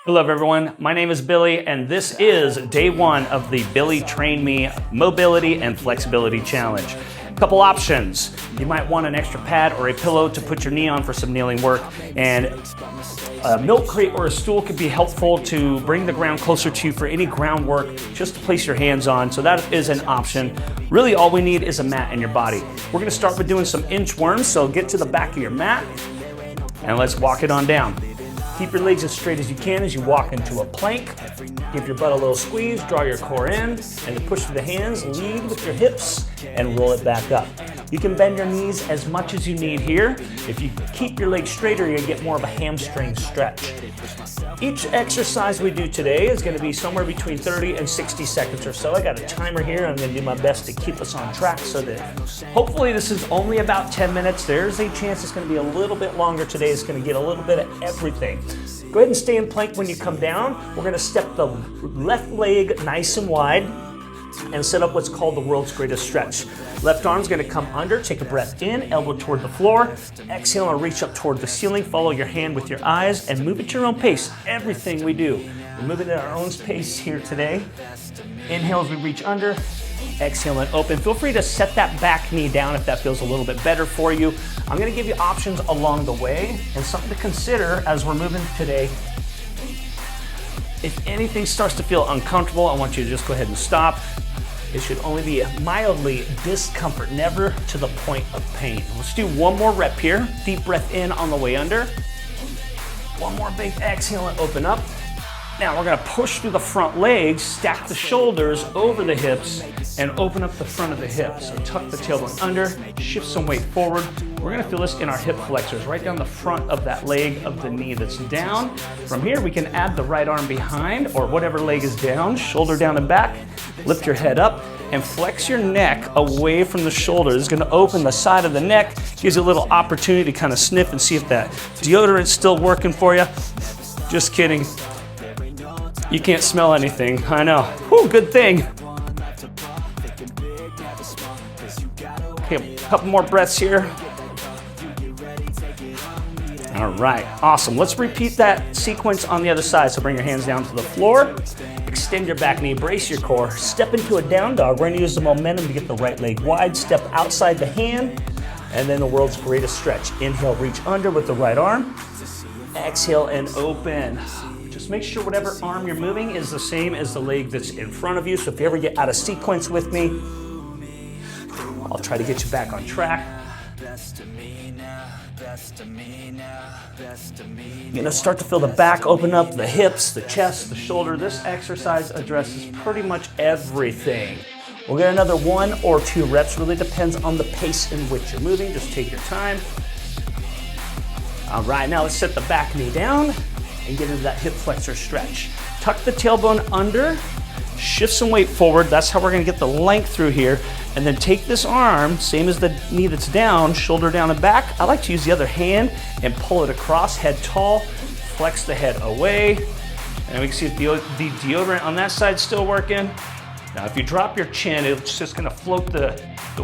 Hello everyone, my name is Billy and this is day one of the Billy Train Me Mobility and Flexibility Challenge. A couple options. You might want an extra pad or a pillow to put your knee on for some kneeling work, and a milk crate or a stool could be helpful to bring the ground closer to you for any groundwork just to place your hands on, so that is an option. Really all we need is a mat in your body. We're going to start with doing some inchworms, so get to the back of your mat and let's walk it on down. Keep your legs as straight as you can as you walk into a plank. Give your butt a little squeeze, draw your core in, and then push through the hands, lead with your hips, and roll it back up. You can bend your knees as much as you need here. If you keep your legs straighter, you get more of a hamstring stretch. Each exercise we do today is going to be somewhere between 30 and 60 seconds or so. I got a timer here. I'm going to do my best to keep us on track so that hopefully this is only about 10 minutes. There's a chance it's going to be a little bit longer today. It's going to get a little bit of everything. Go ahead and stay in plank when you come down. We're going to step the left leg nice and wide and set up what's called the world's greatest stretch. Left arm's gonna come under, take a breath in, elbow toward the floor. Exhale and reach up toward the ceiling. Follow your hand with your eyes and move at your own pace. Everything we do, we're moving at our own pace here today. Inhale as we reach under, exhale and open. Feel free to set that back knee down if that feels a little bit better for you. I'm gonna give you options along the way and something to consider as we're moving today. If anything starts to feel uncomfortable, I want you to just go ahead and stop. It should only be mildly discomfort, never to the point of pain. Let's do one more rep here. Deep breath in on the way under. One more big exhale and open up. Now we're gonna push through the front legs, stack the shoulders over the hips, and open up the front of the hips. So tuck the tailbone under, shift some weight forward. We're gonna feel this in our hip flexors, right down the front of that leg of the knee that's down. From here, we can add the right arm behind, or whatever leg is down, shoulder down and back. Lift your head up and flex your neck away from the shoulder. This is gonna open the side of the neck, gives you a little opportunity to kind of sniff and see if that deodorant's still working for you. Just kidding. You can't smell anything, I know. Whew, good thing. Okay, a couple more breaths here. All right, awesome. Let's repeat that sequence on the other side. So bring your hands down to the floor, extend your back knee, brace your core, step into a down dog. We're gonna use the momentum to get the right leg wide, step outside the hand, and then the world's greatest stretch. Inhale, reach under with the right arm. Exhale and open. Just make sure whatever arm you're moving is the same as the leg that's in front of you. So if you ever get out of sequence with me, I'll try to get you back on track. You're gonna start to feel the back open up, the hips, the chest, the shoulder. This exercise addresses pretty much everything. We'll get another 1 or 2 reps. Really depends on the pace in which you're moving. Just take your time. All right, now let's set the back knee down and get into that hip flexor stretch. Tuck the tailbone under, shift some weight forward. That's how we're gonna get the length through here. And then take this arm, same as the knee that's down, shoulder down and back. I like to use the other hand and pull it across, head tall, flex the head away. And we can see if the deodorant on that side's still working. Now, if you drop your chin, it's just gonna float the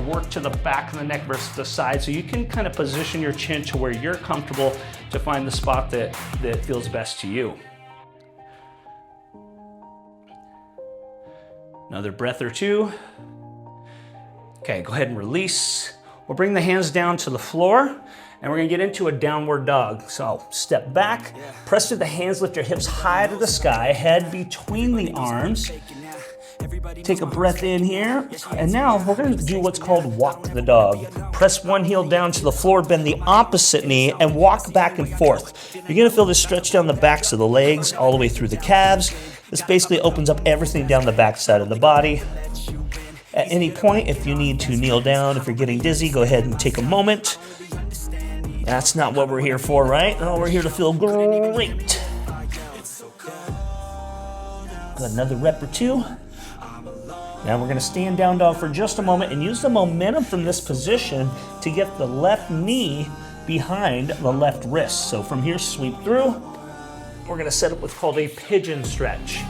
work to the back of the neck versus the side. So you can kind of position your chin to where you're comfortable to find the spot that feels best to you. Another breath or two. Okay, go ahead and release. We'll bring the hands down to the floor and we're gonna get into a downward dog. So step back, press through the hands, lift your hips high to the sky, head between the arms. Take a breath in here. And now we're gonna do what's called walk the dog. Press one heel down to the floor, bend the opposite knee, and walk back and forth. You're gonna feel this stretch down the backs of the legs, all the way through the calves. This basically opens up everything down the back side of the body. At any point, if you need to kneel down, if you're getting dizzy, go ahead and take a moment. That's not what we're here for, right? No, we're here to feel great. Got another rep or 2. Now we're gonna stand down dog for just a moment and use the momentum from this position to get the left knee behind the left wrist. So from here, sweep through. We're gonna set up what's called a pigeon stretch.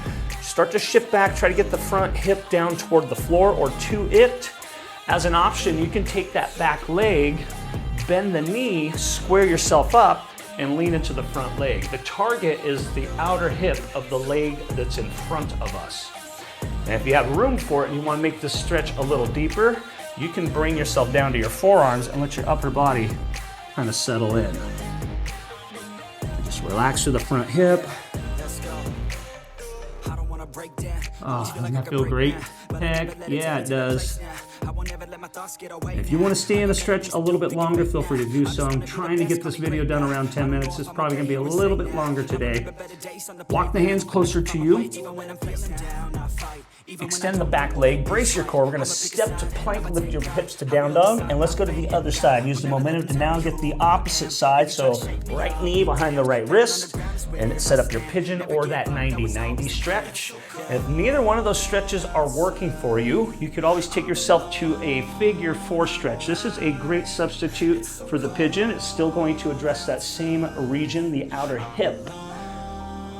Start to shift back, try to get the front hip down toward the floor or to it. As an option, you can take that back leg, bend the knee, square yourself up, and lean into the front leg. The target is the outer hip of the leg that's in front of us. And if you have room for it and you want to make this stretch a little deeper, you can bring yourself down to your forearms and let your upper body kind of settle in. Just relax through the front hip. Oh, doesn't that feel great? Heck, yeah, it does. If you want to stay in the stretch a little bit longer, feel free to do so. I'm trying to get this video done around 10 minutes. It's probably going to be a little bit longer today. Walk the hands closer to you. Extend the back leg, brace your core. We're going to step to plank, lift your hips to down dog, and let's go to the other side. Use the momentum to now get the opposite side. So right knee behind the right wrist, and set up your pigeon or that 90-90 stretch. If neither one of those stretches are working for you, you could always take yourself to a figure 4 stretch. This is a great substitute for the pigeon. It's still going to address that same region, the outer hip,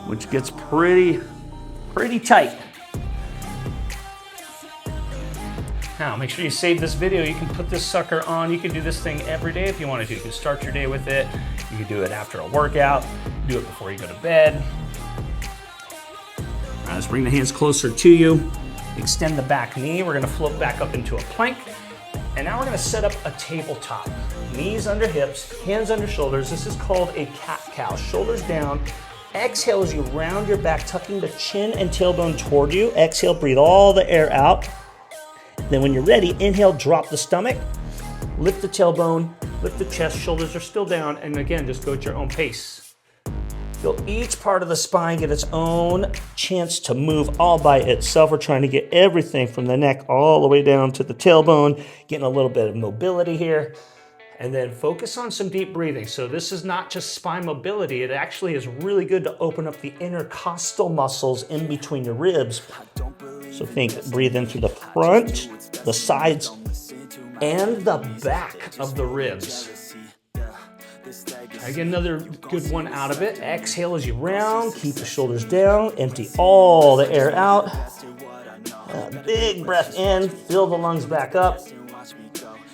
which gets pretty tight. Now, make sure you save this video. You can put this sucker on. You can do this thing every day if you want to. You can start your day with it. You can do it after a workout. Do it before you go to bed. All right, let's bring the hands closer to you. Extend the back knee. We're going to float back up into a plank. And now we're going to set up a tabletop. Knees under hips, hands under shoulders. This is called a cat-cow. Shoulders down. Exhale as you round your back, tucking the chin and tailbone toward you. Exhale, breathe all the air out. Then when you're ready, inhale, drop the stomach, lift the tailbone, lift the chest, shoulders are still down, and again, just go at your own pace. Feel each part of the spine get its own chance to move all by itself. We're trying to get everything from the neck all the way down to the tailbone, getting a little bit of mobility here, and then focus on some deep breathing. So this is not just spine mobility, it actually is really good to open up the intercostal muscles in between your ribs. So think, breathe in through the front, the sides, and the back of the ribs. I get another good one out of it. Exhale as you round, keep the shoulders down, empty all the air out. Big breath in, fill the lungs back up.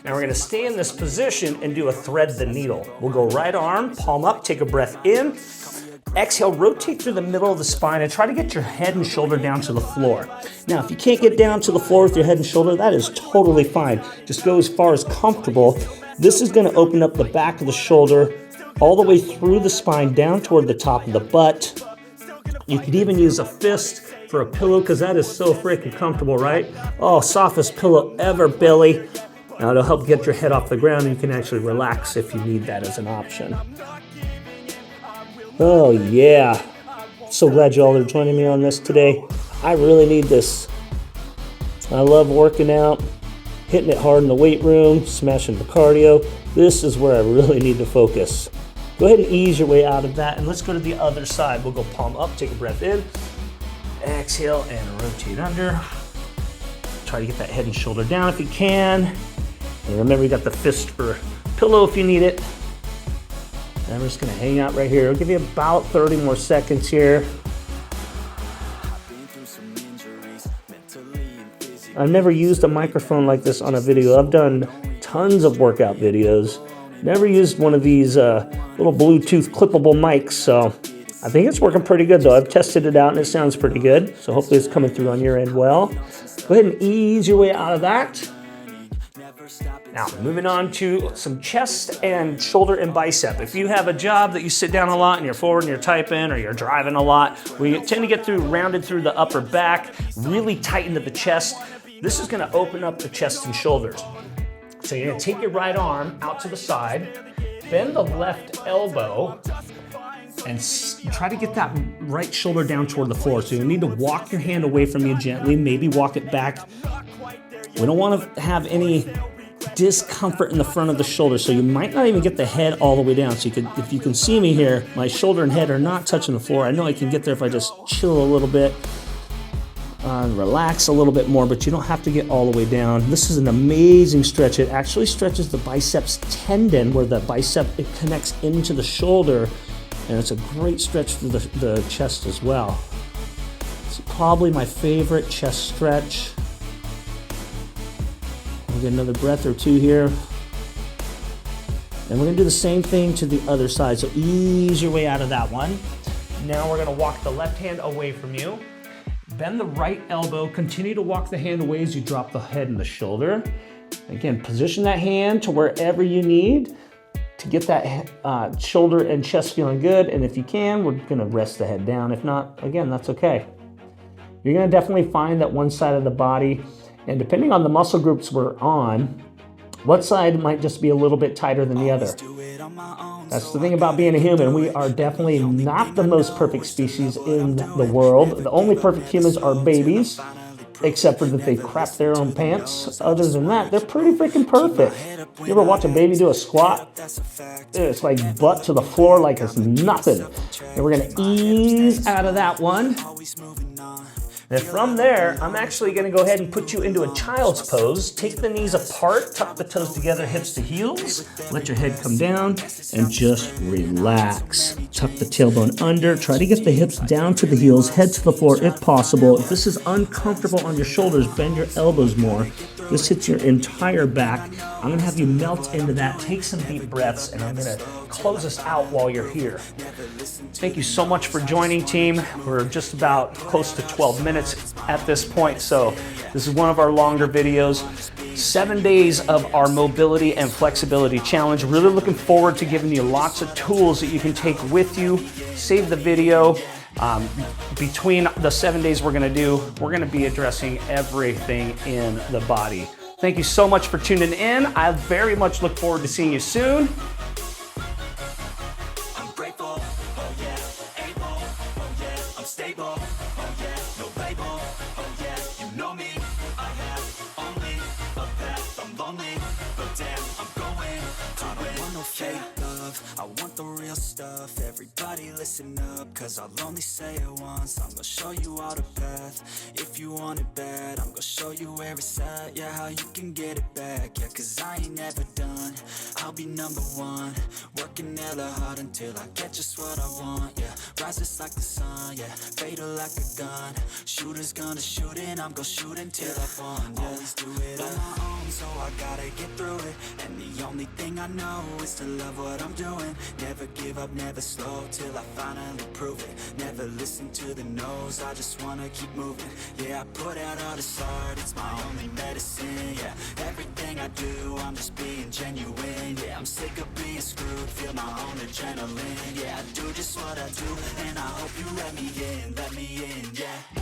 Now we're gonna stay in this position and do a thread the needle. We'll go right arm, palm up, take a breath in. Exhale, rotate through the middle of the spine and try to get your head and shoulder down to the floor. Now, if you can't get down to the floor with your head and shoulder, that is totally fine. Just go as far as comfortable. This is gonna open up the back of the shoulder all the way through the spine down toward the top of the butt. You could even use a fist for a pillow because that is so freaking comfortable, right? Oh, softest pillow ever, Billy. Now it'll help get your head off the ground and you can actually relax if you need that as an option. Oh yeah, so glad y'all are joining me on this today. I really need this. I love working out, hitting it hard in the weight room, smashing the cardio. This is where I really need to focus. Go ahead and ease your way out of that and let's go to the other side. We'll go palm up, take a breath in, exhale and rotate under. Try to get that head and shoulder down if you can. And remember, you got the fist for pillow if you need it. And I'm just gonna hang out right here. I'll give you about 30 more seconds here. I've never used a microphone like this on a video. I've done tons of workout videos. Never used one of these little Bluetooth clippable mics, so I think it's working pretty good though. I've tested it out and it sounds pretty good. So hopefully it's coming through on your end well. Go ahead and ease your way out of that. Now, moving on to some chest and shoulder and bicep. If you have a job that you sit down a lot and you're forward and you're typing or you're driving a lot, we tend to get rounded through the upper back, really tight into the chest. This is gonna open up the chest and shoulders. So you're gonna take your right arm out to the side, bend the left elbow, and try to get that right shoulder down toward the floor. So you need to walk your hand away from you gently, maybe walk it back. We don't want to have any discomfort in the front of the shoulder, so you might not even get the head all the way down. So if you can see me here, my shoulder and head are not touching the floor. I know I can get there if I just chill a little bit, relax a little bit more, but you don't have to get all the way down. This is an amazing stretch. It actually stretches the biceps tendon where the bicep, it connects into the shoulder, and it's a great stretch through the chest as well. It's probably my favorite chest stretch. I'll get another breath or two here. And we're gonna do the same thing to the other side. So ease your way out of that one. Now we're gonna walk the left hand away from you. Bend the right elbow, continue to walk the hand away as you drop the head and the shoulder. Again, position that hand to wherever you need to get that shoulder and chest feeling good. And if you can, we're gonna rest the head down. If not, again, that's okay. You're gonna definitely find that one side of the body, and depending on the muscle groups we're on, what side might just be a little bit tighter than the other. That's the thing about being a human. We are definitely not the most perfect species in the world. The only perfect humans are babies, except for that they crap their own pants. Other than that, they're pretty freaking perfect. You ever watch a baby do a squat? It's like butt to the floor like it's nothing. And we're gonna ease out of that one. And from there, I'm actually gonna go ahead and put you into a child's pose. Take the knees apart, tuck the toes together, hips to heels. Let your head come down and just relax. Tuck the tailbone under. Try to get the hips down to the heels, head to the floor if possible. If this is uncomfortable on your shoulders, bend your elbows more. This hits your entire back. I'm gonna have you melt into that. Take some deep breaths, and I'm gonna close us out while you're here. Thank you so much for joining, team. We're just about close to 12 minutes at this point, so this is one of our longer videos. 7 days of our mobility and flexibility challenge. Really looking forward to giving you lots of tools that you can take with you. Save the video. Between the 7 days we're gonna be addressing everything in the body. Thank you so much for tuning in. I very much look forward to seeing you soon. I'm grateful, oh yeah, able, oh yeah, I'm stable, oh yeah, no label, oh yeah, you know me, I have only a path, I'm lonely, but damn, I'm going to win. I don't want no fake love, I want the real stuff. Everybody listen up, cause I'll only say it once. I'm gonna show you all the path. If you want it bad, I'm gonna show you where it's at. Yeah, how you can get it back. Yeah, cause I ain't never done. I'll be number one, working hella hard until I get just what I want. Yeah, rises like the sun, yeah, fatal like a gun. Shooter's gonna shoot and I'm gonna shoot until I won. Yeah, always do it on my own, so I gotta get through it. And the only thing I know is to love what I'm doing. Never give up, never slow, till I finally prove it. Never listen to the no's, I just wanna keep moving. Yeah, I put out all this art, it's my only medicine. Yeah, everything I do, I'm just being genuine. Yeah, I'm sick of being screwed, feel my own adrenaline. Yeah, I do just what I do, and I hope you let me in, yeah.